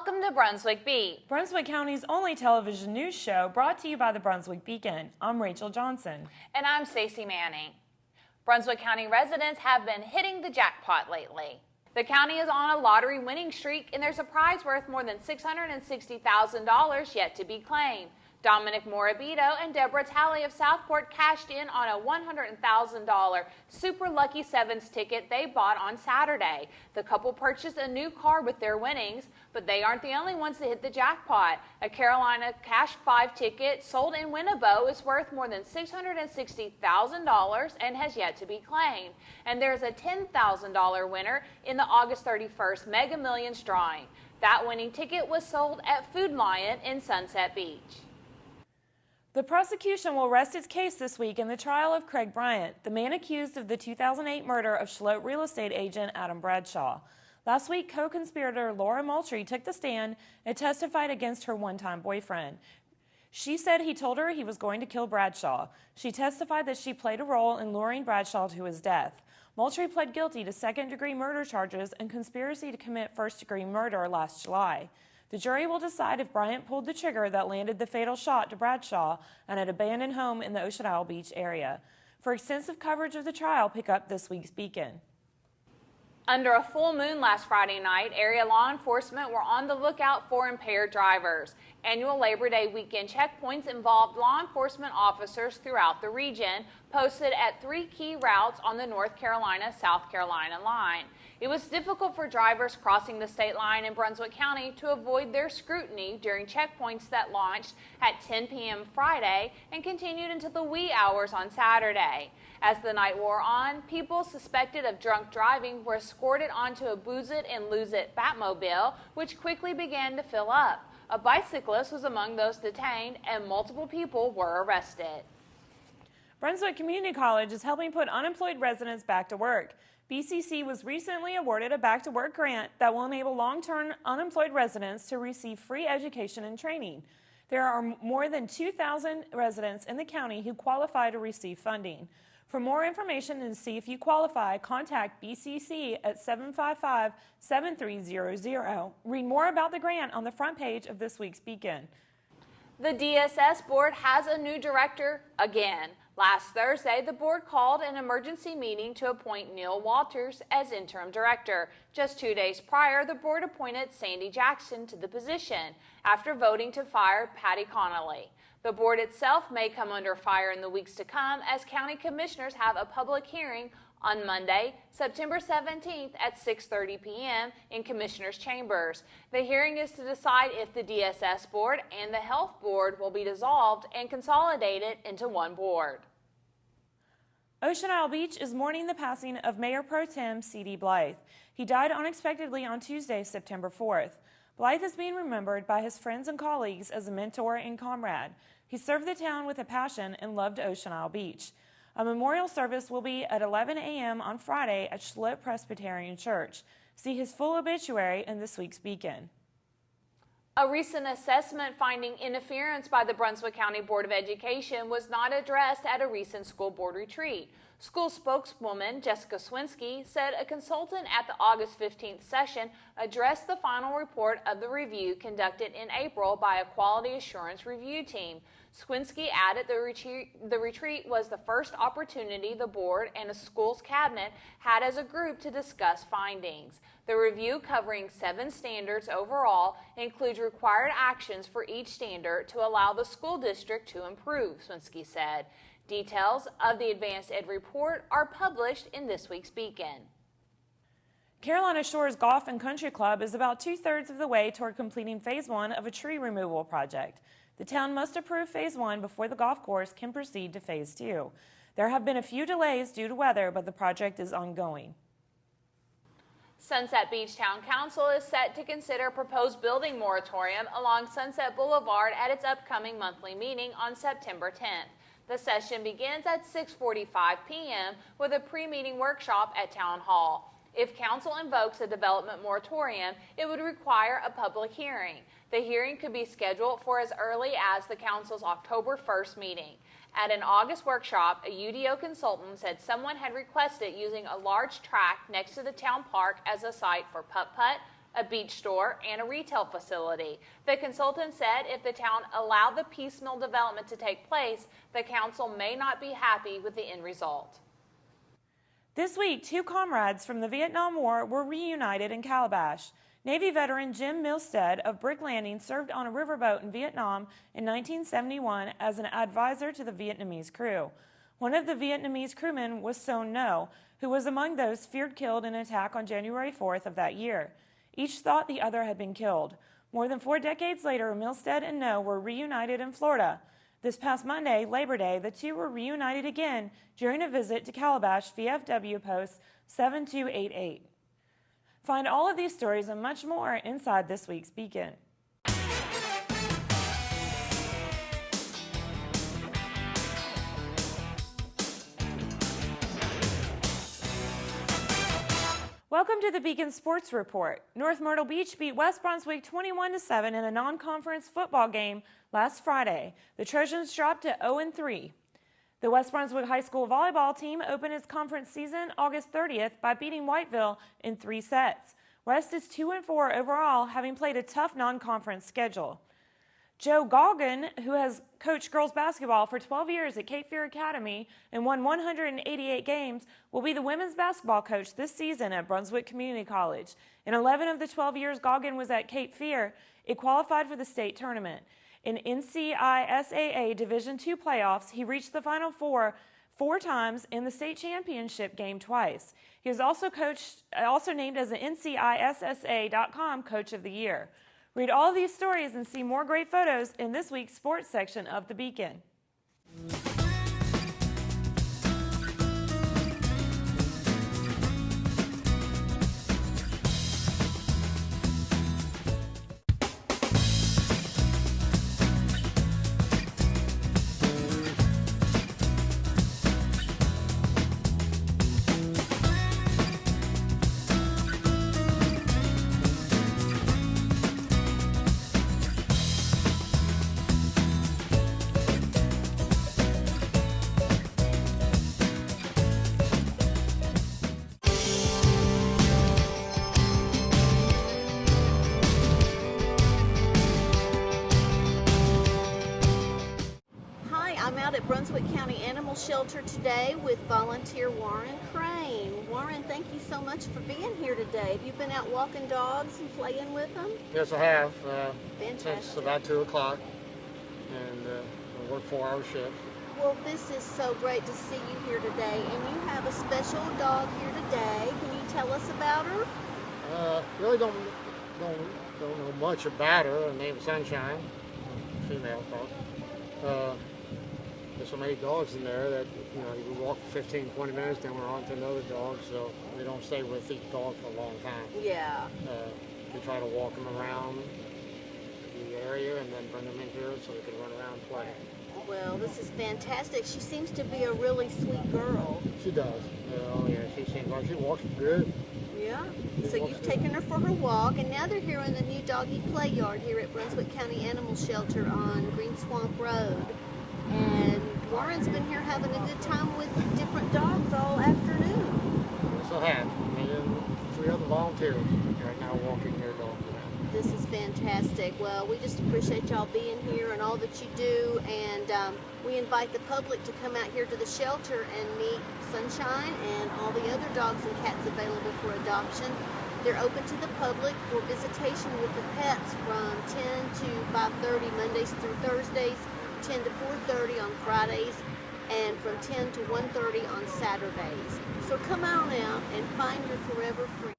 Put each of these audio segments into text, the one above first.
Welcome to Brunswick Beat, Brunswick County's only television news show brought to you by the Brunswick Beacon. I'm Rachel Johnson. And I'm Stacey Manning. Brunswick County residents have been hitting the jackpot lately. The county is on a lottery winning streak, and there's a prize worth more than $660,000 yet to be claimed. Dominic Morabito and Deborah Talley of Southport cashed in on a $100,000 Super Lucky Sevens ticket they bought on Saturday. The couple purchased a new car with their winnings, but they aren't the only ones to hit the jackpot. A Cash 5 ticket sold in Winnebago is worth more than $660,000 and has yet to be claimed. And there's a $10,000 winner in the August 31st Mega Millions drawing. That winning ticket was sold at Food Lion in Sunset Beach. The prosecution will rest its case this week in the trial of Craig Bryant, the man accused of the 2008 murder of Schlote real estate agent Adam Bradshaw. Last week, co-conspirator Laura Moultrie took the stand and testified against her one-time boyfriend. She said he told her he was going to kill Bradshaw. She testified that she played a role in luring Bradshaw to his death. Moultrie pled guilty to second-degree murder charges and conspiracy to commit first-degree murder last July. The jury will decide if Bryant pulled the trigger that landed the fatal shot to Bradshaw at an abandoned home in the Ocean Isle Beach area. For extensive coverage of the trial, pick up this week's Beacon. Under a full moon last Friday night, area law enforcement were on the lookout for impaired drivers. Annual Labor Day weekend checkpoints involved law enforcement officers throughout the region, posted at 3 key routes on the North Carolina-South Carolina line. It was difficult for drivers crossing the state line in Brunswick County to avoid their scrutiny during checkpoints that launched at 10 p.m. Friday and continued into the wee hours on Saturday. As the night wore on, people suspected of drunk driving were escorted onto a Booze It and Lose It Batmobile, which quickly began to fill up. A bicyclist was among those detained, and multiple people were arrested. Brunswick Community College is helping put unemployed residents back to work. BCC was recently awarded a back-to-work grant that will enable long-term unemployed residents to receive free education and training. There are more than 2,000 residents in the county who qualify to receive funding. For more information and to see if you qualify, contact BCC at 755-7300. Read more about the grant on the front page of this week's Beacon. The DSS board has a new director again. Last Thursday, the board called an emergency meeting to appoint Neil Walters as interim director. Just 2 days prior, the board appointed Sandy Jackson to the position after voting to fire Patty Connolly. The board itself may come under fire in the weeks to come as county commissioners have a public hearing on Monday, September 17th at 6:30 p.m. in Commissioners' Chambers. The hearing is to decide if the DSS board and the health board will be dissolved and consolidated into one board. Ocean Isle Beach is mourning the passing of Mayor Pro Tem C.D. Blythe. He died unexpectedly on Tuesday, September 4th. Blythe is being remembered by his friends and colleagues as a mentor and comrade. He served the town with a passion and loved Ocean Isle Beach. A memorial service will be at 11 a.m. on Friday at Schlote Presbyterian Church. See his full obituary in this week's Beacon. A recent assessment finding interference by the Brunswick County Board of Education was not addressed at a recent school board retreat. School spokeswoman Jessica Swinsky said a consultant at the August 15th session addressed the final report of the review conducted in April by a quality assurance review team. Swinsky added the retreat was the first opportunity the board and the school's cabinet had as a group to discuss findings. The review, covering 7 standards overall, includes required actions for each standard to allow the school district to improve, Swinsky said. Details of the Advanced Ed report are published in this week's Beacon. Carolina Shores Golf and Country Club is about 2/3 of the way toward completing Phase 1 of a tree removal project. The town must approve Phase 1 before the golf course can proceed to Phase 2. There have been a few delays due to weather, but the project is ongoing. Sunset Beach Town Council is set to consider a proposed building moratorium along Sunset Boulevard at its upcoming monthly meeting on September 10th. The session begins at 6:45 p.m. with a pre-meeting workshop at Town Hall. If council invokes a development moratorium, it would require a public hearing. The hearing could be scheduled for as early as the council's October 1st meeting. At an August workshop, a UDO consultant said someone had requested using a large tract next to the town park as a site for putt-putt, a beach store, and a retail facility. The consultant said if the town allowed the piecemeal development to take place, the council may not be happy with the end result. This week, two comrades from the Vietnam War were reunited in Calabash. Navy veteran Jim Milstead of Brick Landing served on a riverboat in Vietnam in 1971 as an advisor to the Vietnamese crew. One of the Vietnamese crewmen was Son No, who was among those feared killed in an attack on January 4th of that year. Each thought the other had been killed. More than 4 decades later, Milstead and No were reunited in Florida. This past Monday, Labor Day, the two were reunited again during a visit to Calabash, VFW Post 7288. Find all of these stories and much more inside this week's Beacon. Welcome to the Beacon Sports Report. North Myrtle Beach beat West Brunswick 21-7 in a non-conference football game last Friday. The Trojans dropped to 0-3. The West Brunswick High School volleyball team opened its conference season August 30th by beating Whiteville in 3 sets. West is 2-4 overall, having played a tough non-conference schedule. Joe Goggin, who has coached girls basketball for 12 years at Cape Fear Academy and won 188 games, will be the women's basketball coach this season at Brunswick Community College. In 11 of the 12 years Goggin was at Cape Fear, it qualified for the state tournament. In NCISAA Division II playoffs, he reached the Final Four 4 times in the state championship game twice. He was also named as an NCISSA.com Coach of the Year. Read all these stories and see more great photos in this week's sports section of the Beacon. At Brunswick County Animal Shelter today with volunteer Warren Crane. Warren, thank you so much for being here today. Have you been out walking dogs and playing with them? Yes, I have. Fantastic. Since about 2 o'clock, and I work 4-hour shifts. Well, this is so great to see you here today, and you have a special dog here today. Can you tell us about her? Really don't know much about her. Her name's Sunshine, female dog. There's so many dogs in there that, you walk for 15, 20 minutes, then we're on to another dog, so we don't stay with each dog for a long time. Yeah. We try to walk them around the area and then bring them in here so they can run around and play. Well, this is fantastic. She seems to be a really sweet girl. She does. Oh, yeah, she seems like she walks good. Yeah. So you've taken her for her walk, and now they're here in the new doggy play yard here at Brunswick County Animal Shelter on Green Swamp Road. And Warren's been here having a good time with different dogs all afternoon. Yes, I have. Me and 3 other volunteers right now walking their dogs around. This is fantastic. Well, we just appreciate y'all being here and all that you do, and we invite the public to come out here to the shelter and meet Sunshine and all the other dogs and cats available for adoption. They're open to the public for visitation with the pets from 10 to 5:30 Mondays through Thursdays, 10 to 4:30 on Fridays, and from 10 to 1:30 on Saturdays. So come on out and find your forever friend.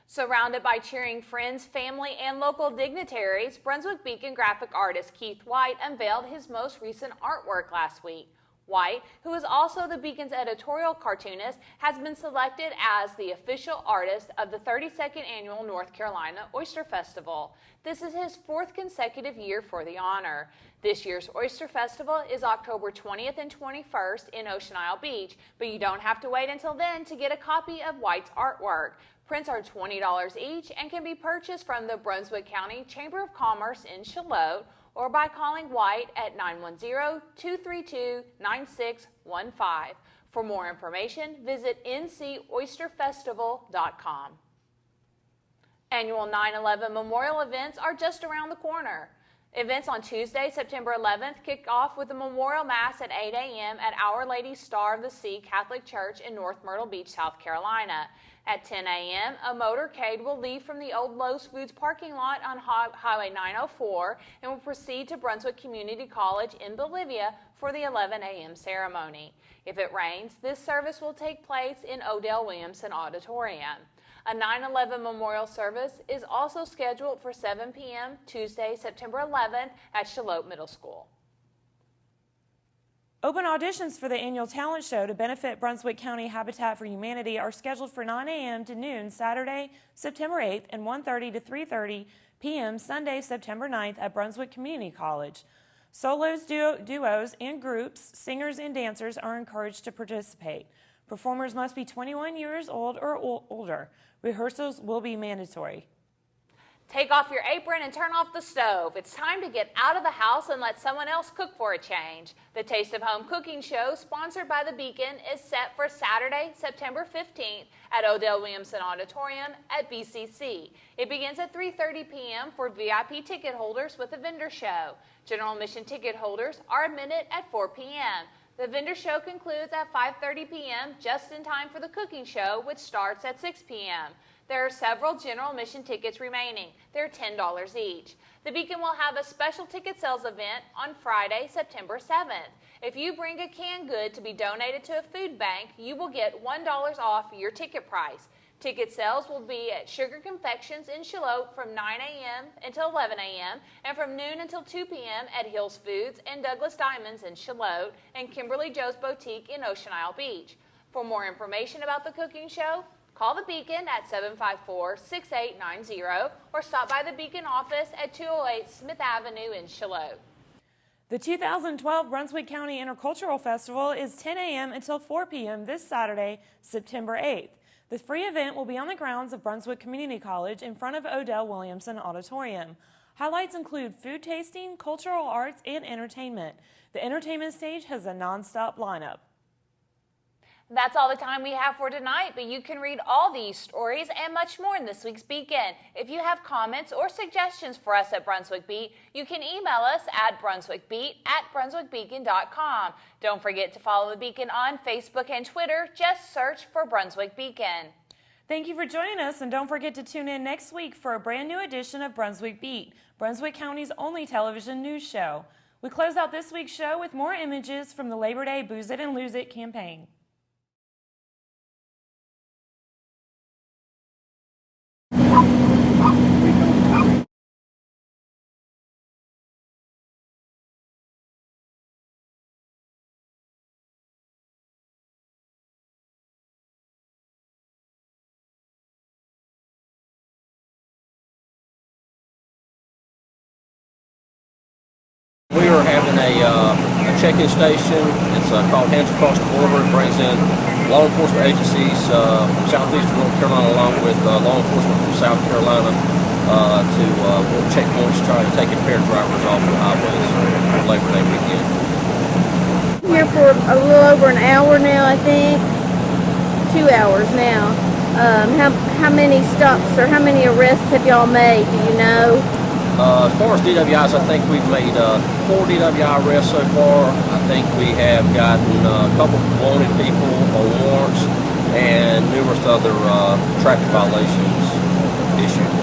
Surrounded by cheering friends, family, and local dignitaries, Brunswick Beacon graphic artist Keith White unveiled his most recent artwork last week. White, who is also the Beacon's editorial cartoonist, has been selected as the official artist of the 32nd Annual North Carolina Oyster Festival. This is his 4th consecutive year for the honor. This year's Oyster Festival is October 20th and 21st in Ocean Isle Beach, but you don't have to wait until then to get a copy of White's artwork. Prints are $20 each and can be purchased from the Brunswick County Chamber of Commerce in Charlotte or by calling White at 910-232-9615. For more information, visit ncoysterfestival.com. Annual 9/11 memorial events are just around the corner. Events on Tuesday, September 11th kick off with a memorial mass at 8 a.m. at Our Lady Star of the Sea Catholic Church in North Myrtle Beach, South Carolina. At 10 a.m., a motorcade will leave from the old Lowe's Foods parking lot on Highway 904 and will proceed to Brunswick Community College in Bolivia for the 11 a.m. ceremony. If it rains, this service will take place in Odell Williamson Auditorium. A 9/11 memorial service is also scheduled for 7 p.m. Tuesday, September 11th at Shallotte Middle School. Open auditions for the annual talent show to benefit Brunswick County Habitat for Humanity are scheduled for 9 a.m. to noon Saturday, September 8th and 1:30 to 3:30 p.m. Sunday, September 9th at Brunswick Community College. Solos, duos, and groups, singers, and dancers are encouraged to participate. Performers must be 21 years old or older. Rehearsals will be mandatory. Take off your apron and turn off the stove. It's time to get out of the house and let someone else cook for a change. The Taste of Home Cooking Show, sponsored by the Beacon, is set for Saturday, September 15th at Odell Williamson Auditorium at BCC. It begins at 3:30 p.m. for VIP ticket holders with a vendor show. General admission ticket holders are admitted at 4 p.m. The vendor show concludes at 5:30 p.m. just in time for the cooking show, which starts at 6 p.m. There are several general admission tickets remaining. They're $10 each. The Beacon will have a special ticket sales event on Friday, September 7th. If you bring a canned good to be donated to a food bank, you will get $1 off your ticket price. Ticket sales will be at Sugar Confections in Shallotte from 9 a.m. until 11 a.m. and from noon until 2 p.m. at Hills Foods and Douglas Diamonds in Shallotte and Kimberly Joe's Boutique in Ocean Isle Beach. For more information about the cooking show, call the Beacon at 754-6890 or stop by the Beacon office at 208 Smith Avenue in Shallotte. The 2012 Brunswick County Intercultural Festival is 10 a.m. until 4 p.m. this Saturday, September 8th. The free event will be on the grounds of Brunswick Community College in front of Odell Williamson Auditorium. Highlights include food tasting, cultural arts, and entertainment. The entertainment stage has a non-stop lineup. That's all the time we have for tonight, but you can read all these stories and much more in this week's Beacon. If you have comments or suggestions for us at Brunswick Beat, you can email us at brunswickbeat@brunswickbeacon.com. Don't forget to follow the Beacon on Facebook and Twitter. Just search for Brunswick Beacon. Thank you for joining us, and don't forget to tune in next week for a brand new edition of Brunswick Beat, Brunswick County's only television news show. We close out this week's show with more images from the Labor Day Booze It and Lose It campaign. We are having a check-in station. It's called Hands Across the Border. It brings in law enforcement agencies from southeastern North Carolina along with law enforcement from South Carolina to work checkpoints to try to take impaired drivers off the highways for Labor Day weekend. Here for a little over an hour now, I think. 2 hours now. How many stops or how many arrests have y'all made? Do you know? As far as DWIs, I think we've made 4 DWI arrests so far. I think we have gotten a couple wanted people on warrants and numerous other traffic violations issued.